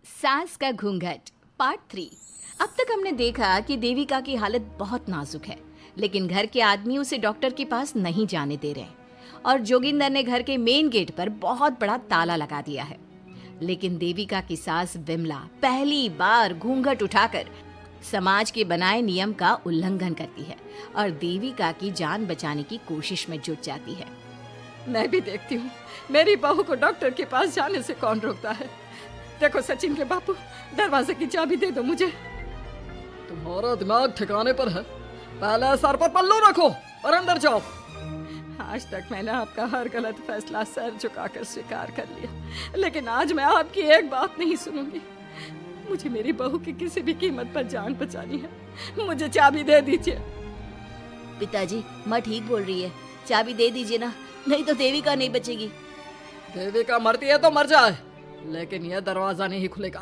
सास का घूंघट पार्ट 3। अब तक हमने देखा कि देविका की हालत बहुत नाजुक है, लेकिन घर के आदमी उसे डॉक्टर के पास नहीं जाने दे रहे और जोगिंदर ने घर के मेन गेट पर बहुत बड़ा ताला लगा दिया है। लेकिन देविका की सास विमला पहली बार घूंघट उठाकर समाज के बनाए नियम का उल्लंघन करती है और देविका की जान बचाने की कोशिश में जुट जाती है। मैं भी देखती हूँ मेरी बहू को डॉक्टर के पास जाने से कौन रोकता है। देखो सचिन के बापू, दरवाजे की चाबी दे दो मुझे। तुम्हारा दिमाग ठिकाने पर है। पहले सर पर पल्लू रखो और अंदर जाओ। आज तक मैंने आपका हर गलत फैसला सर झुकाकर स्वीकार कर लिया, लेकिन आज मैं आपकी एक बात नहीं सुनूंगी। मुझे मेरी बहू की किसी भी कीमत पर जान बचानी है। मुझे चाबी दे दीजिए। पिताजी, माँ ठीक बोल रही है, चाबी दे दीजिए ना, नहीं तो देविका नहीं बचेगी। देविका मरती है तो मर जाए, लेकिन यह दरवाजा नहीं खुलेगा।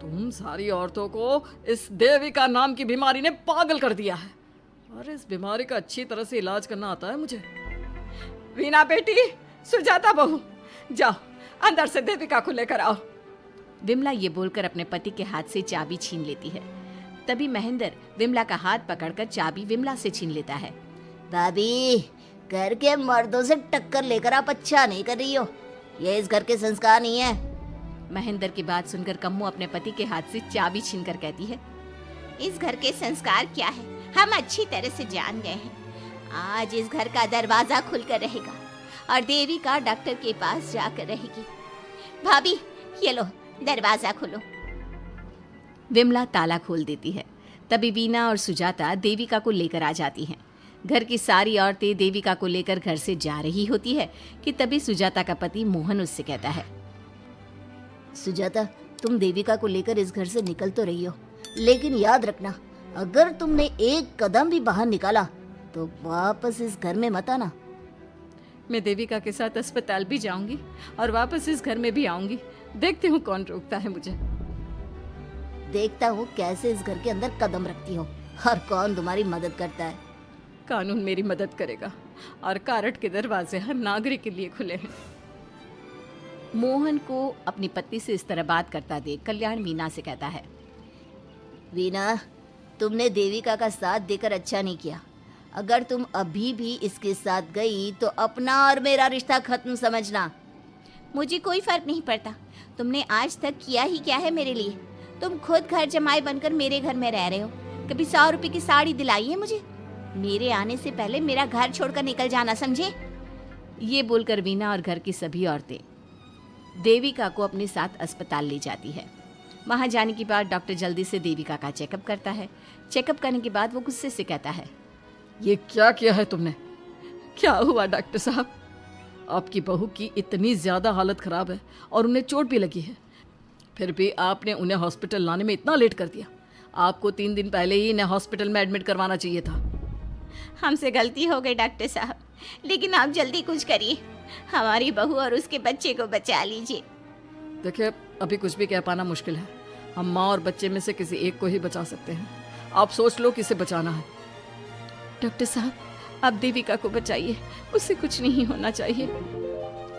तुम सारी औरतों को इस देविका नाम की बीमारी ने पागल कर दिया है और इस बीमारी का अच्छी तरह से इलाज करना आता है मुझे। वीना बेटी, सुजाता बहू, जाओ अंदर से देविका को लेकर आओ। विमला ये बोलकर अपने पति के हाथ से चाबी छीन लेती है। तभी महेंद्र विमला का हाथ पकड़कर चाबी विमला से छीन लेता है। भाभी, घर के मर्दों से टक्कर लेकर आप अच्छा नहीं कर रही हो। ये इस घर के संस्कार नहीं है। महेंद्र की बात सुनकर कम्मू अपने पति के हाथ से चाबी छीनकर कहती है, इस घर के संस्कार क्या है हम अच्छी तरह से जान गए हैं। आज इस घर का दरवाजा खुलकर रहेगा और देविका डॉक्टर के पास जाकर रहेगी। भाभी, ये लो दरवाजा खोलो। विमला ताला खोल देती है। तभी वीना और सुजाता देविका को लेकर आ जाती हैं। घर की सारी औरतें देविका को लेकर घर से जा रही होती है कि तभी सुजाता का पति मोहन उससे कहता है, सुजाता, तुम देविका को लेकर इस घर से निकल तो रही हो, लेकिन याद रखना, अगर तुमने एक कदम भी बाहर निकाला तो वापस इस घर में मत आना। मैं देविका के साथ अस्पताल भी जाऊंगी और वापस इस घर में भी आऊंगी। देखती हूँ कौन रोकता है मुझे। देखता हूँ कैसे इस घर के अंदर कदम रखती हो और कौन तुम्हारी मदद करता है। कानून मेरी मदद करेगा और कारट के दरवाजे हर नागरिक के लिए खुले हैं। मोहन को अपनी पत्नी से इस तरह बात करता देख कल्याण वीना से कहता है, वीना, तुमने देविका का साथ देकर अच्छा नहीं किया। अगर तुम अभी भी इसके साथ गई तो अपना और मेरा रिश्ता खत्म समझना। मुझे कोई फर्क नहीं पड़ता। तुमने आज तक किया ही क्या है मेरे लिए। तुम खुद घर जमाई बनकर मेरे घर में रह रहे हो। कभी 100 रुपए की साड़ी दिलाई है मुझे? मेरे आने से पहले मेरा घर छोड़कर निकल जाना, समझे? ये बोलकर वीना और घर की सभी औरतें देविका को अपने साथ अस्पताल ले जाती है। वहां जाने के बाद डॉक्टर जल्दी से देविका का चेकअप करता है। चेकअप करने के बाद वो गुस्से से कहता है, ये क्या किया है तुमने? क्या हुआ डॉक्टर साहब? आपकी बहू की इतनी ज्यादा हालत खराब है और उन्हें चोट भी लगी है, फिर भी आपने उन्हें हॉस्पिटल लाने में इतना लेट कर दिया। आपको 3 दिन पहले ही इन्हें हॉस्पिटल में एडमिट करवाना चाहिए था। हमसे गलती हो गई डॉक्टर साहब, लेकिन आप जल्दी कुछ करिए। हमारी बहू और उसके बच्चे को बचा लीजिए। देखिए, अभी कुछ भी कह पाना मुश्किल है। हम माँ और बच्चे में से किसी एक को ही बचा सकते हैं। आप सोच लो किसे बचाना है। डॉक्टर साहब, आप देविका को बचाइए, उससे कुछ नहीं होना चाहिए।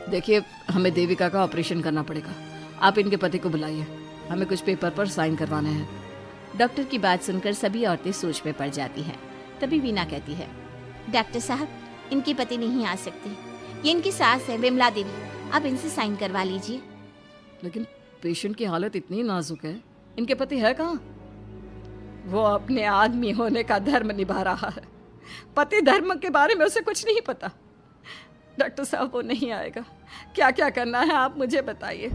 देखिए, हमें देविका का ऑपरेशन करना पड़ेगा। आप इनके पति को बुलाइए, हमें कुछ पेपर पर साइन करवाने हैं। डॉक्टर की बात सुनकर सभी औरतें सोच में पड़ जाती हैं। तभी वीना कहती है, डॉक्टर साहब, इनके पति नहीं आ सकते। ये इनकी सास है विमला देवी, आप इनसे साइन करवा लीजिए। लेकिन पेशेंट की हालत इतनी नाजुक है, इनके पति है कहाँ? वो अपने आदमी होने का धर्म निभा रहा है। पति धर्म के बारे में उसे कुछ नहीं पता। डॉक्टर साहब, वो नहीं आएगा। क्या क्या करना है आप मुझे बताइए।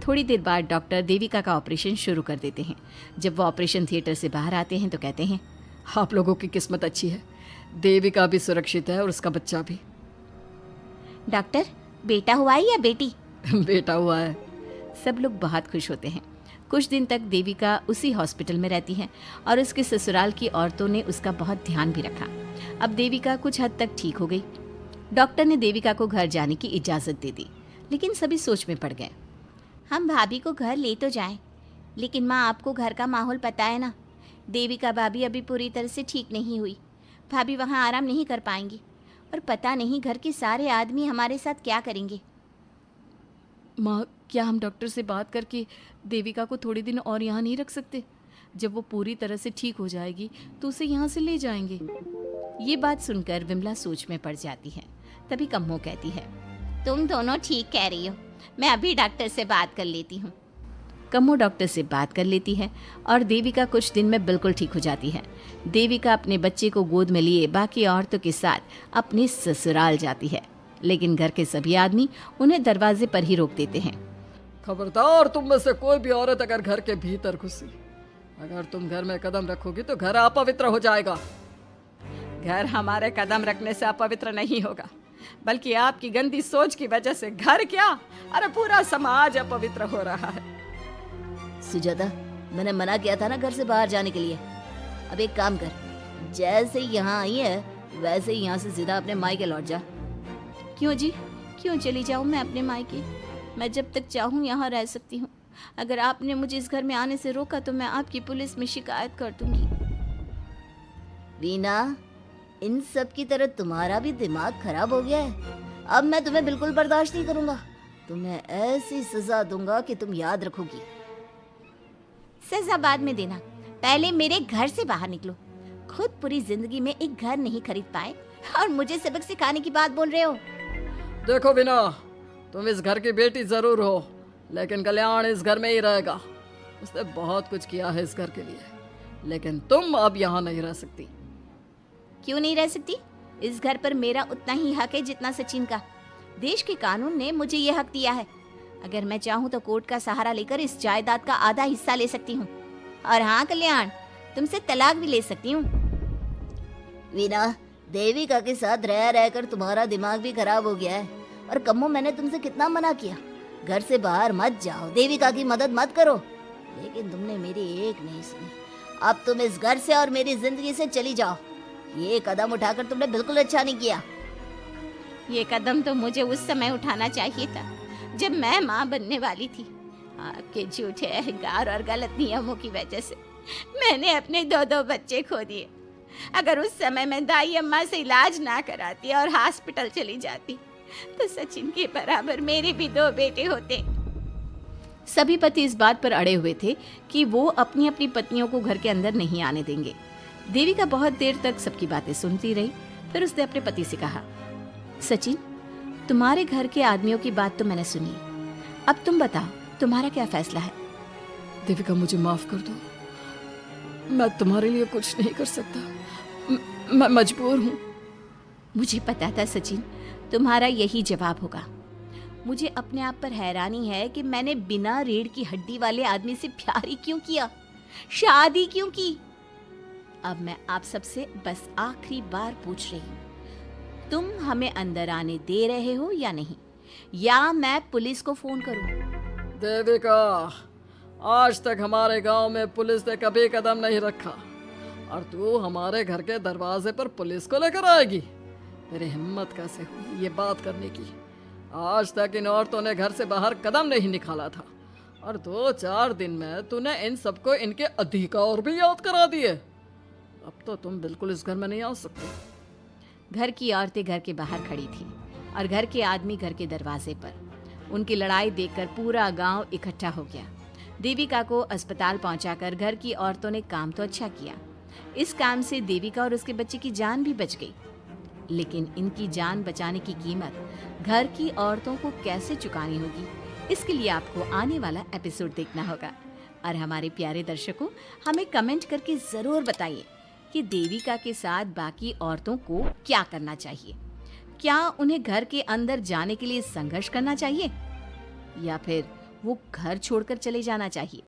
थोड़ी देर बाद डॉक्टर देविका का ऑपरेशन शुरू कर देते हैं। जब वो ऑपरेशन थिएटर से बाहर आते हैं तो कहते हैं, आप लोगों की किस्मत अच्छी है, देविका भी सुरक्षित है और उसका बच्चा भी। डॉक्टर, बेटा हुआ है या बेटी? बेटा हुआ है। सब लोग बहुत खुश होते हैं। कुछ दिन तक देविका उसी हॉस्पिटल में रहती है और उसके ससुराल की औरतों ने उसका बहुत ध्यान भी रखा। अब देविका कुछ हद तक ठीक हो गई। डॉक्टर ने देविका को घर जाने की इजाज़त दे दी, लेकिन सभी सोच में पड़ गए। हम भाभी को घर ले तो जाएं, लेकिन माँ, आपको घर का माहौल पता है ना। देविका भाभी अभी पूरी तरह से ठीक नहीं हुई। भाभी वहाँ आराम नहीं कर पाएंगी और पता नहीं घर के सारे आदमी हमारे साथ क्या करेंगे। माँ, क्या हम डॉक्टर से बात करके देविका को थोड़े दिन और यहाँ नहीं रख सकते? जब वो पूरी तरह से ठीक हो जाएगी तो उसे यहाँ से ले जाएंगे। ये बात सुनकर विमला सोच में पड़ जाती है। तभी कम्मो कहती है, तुम दोनों ठीक कह रही हो, मैं अभी डॉक्टर से बात कर लेती हूँ। कम्मो डॉक्टर से बात कर लेती है और देविका कुछ दिन में बिल्कुल ठीक हो जाती है। देविका अपने बच्चे को गोद में लिए बाकी औरतों के साथ अपने ससुराल जाती है, लेकिन घर के सभी आदमी उन्हें दरवाजे पर ही रोक देते हैं। खबरदार, तुम में से कोई भी औरत अगर घर के भीतर घुसी, अगर तुम घर में कदम रखोगी तो घर अपवित्र हो जाएगा। घर हमारे कदम रखने से अपवित्र नहीं होगा, बल्कि आपकी गंदी सोच की वजह से घर क्या, अरे पूरा समाज अपवित्र हो रहा है। सुजाता, मैंने मना किया था ना घर से बाहर जाने के लिए। अब एक काम कर, जैसे यहाँ आई है वैसे ही यहाँ से सीधा अपने मायके लौट जा। क्यों जी, क्यों चली जाऊँ मैं अपने मायके? मैं जब तक चाहूँ यहाँ रह सकती हूँ। अगर आपने मुझे इस घर में आने से रोका तो मैं आपकी पुलिस में शिकायत कर दूंगी। वीना, इन सब की तरह तुम्हारा भी दिमाग खराब हो गया है। अब मैं तुम्हें बिल्कुल बर्दाश्त नहीं करूंगा। तुम्हें ऐसी सजा दूंगा कि तुम याद रखोगी। सजा बाद में देना, पहले मेरे घर से बाहर निकलो। खुद पूरी जिंदगी में एक घर नहीं खरीद पाए और मुझे सबक सिखाने की बात बोल रहे हो। देखो बिना, तुम इस घर की बेटी जरूर हो, लेकिन कल्याण इस घर में ही रहेगा। उसने बहुत कुछ किया है इस घर के लिए, लेकिन तुम अब यहाँ नहीं रह सकती। क्यों नहीं रह सकती? इस घर पर मेरा उतना ही हक है जितना सचिन का। देश के कानून ने मुझे ये हक दिया है। अगर मैं चाहूँ तो कोर्ट का सहारा लेकर इस जायदाद का आधा हिस्सा ले सकती हूँ। और हाँ कल्याण, तुमसे तलाक भी ले सकती हूँ। वीना, देविका के साथ रह रहकर तुम्हारा दिमाग भी खराब हो गया है। और कम्मो, मैंने तुमसे कितना मना किया, घर से बाहर मत जाओ, देविका की मदद मत करो, लेकिन तुमने मेरी एक नहीं सुनी। अब तुम इस घर से और मेरी जिंदगी से चली जाओ। ये कदम उठाकर तुमने बिल्कुल अच्छा नहीं किया। ये कदम तो मुझे उस समय उठाना चाहिए था जब मैं माँ बनने वाली थी। आपके झूठे अहंकार और गलत नियमों की वजह से मैंने अपने दो बच्चे खो दिए। अगर उस समय मैं दाई अम्मा से इलाज ना कराती और हॉस्पिटल चली जाती तो सचिन के बराबर मेरे भी 2 बेटे होते। सभी पति इस बात पर अड़े हुए थे कि वो अपनी अपनी पत्नियों को घर के अंदर नहीं आने देंगे। देविका बहुत देर तक सबकी बातें सुनती रही। फिर उसने अपने पति से कहा, सचिन, तुम्हारे घर के आदमियों की बात तो मैंने सुनी, अब तुम बताओ तुम्हारा क्या फैसला है? देविका, मुझे माफ कर दो, मैं तुम्हारे लिए कुछ नहीं कर सकता, मैं मजबूर हूँ। मुझे पता था सचिन, तुम्हारा यही जवाब होगा। मुझे अपने आप पर हैरानी है कि मैंने बिना रीढ़ की हड्डी वाले आदमी से प्यार ही क्यों किया, शादी क्यों की। अब मैं आप सबसे बस आखिरी बार पूछ रही हूँ, तुम हमें अंदर आने दे रहे हो या नहीं, या मैं पुलिस को फोन करूं? देविका, आज तक हमारे गांव में पुलिस ने कभी कदम नहीं रखा और तू हमारे घर के दरवाजे पर पुलिस को लेकर आएगी? तेरी हिम्मत कैसे हुई ये बात करने की? आज तक इन औरतों ने घर से बाहर कदम नहीं निकाला था और 2-4 दिन में तूने इन सबको इनके अधिकार भी याद करा दिए। अब तो तुम बिल्कुल इस घर में नहीं आ सकते। घर की औरतें घर के बाहर खड़ी थी और घर के आदमी घर के दरवाजे पर। उनकी लड़ाई देखकर पूरा गांव इकट्ठा हो गया। देविका को अस्पताल पहुंचाकर घर की औरतों ने काम तो अच्छा किया। इस काम से देविका और उसके बच्चे की जान भी बच गई, लेकिन इनकी जान बचाने की कीमत घर की औरतों को कैसे चुकानी होगी, इसके लिए आपको आने वाला एपिसोड देखना होगा। और हमारे प्यारे दर्शकों, हमें कमेंट करके ज़रूर बताइए कि देविका के साथ बाकी औरतों को क्या करना चाहिए। क्या उन्हें घर के अंदर जाने के लिए संघर्ष करना चाहिए या फिर वो घर छोड़कर चले जाना चाहिए?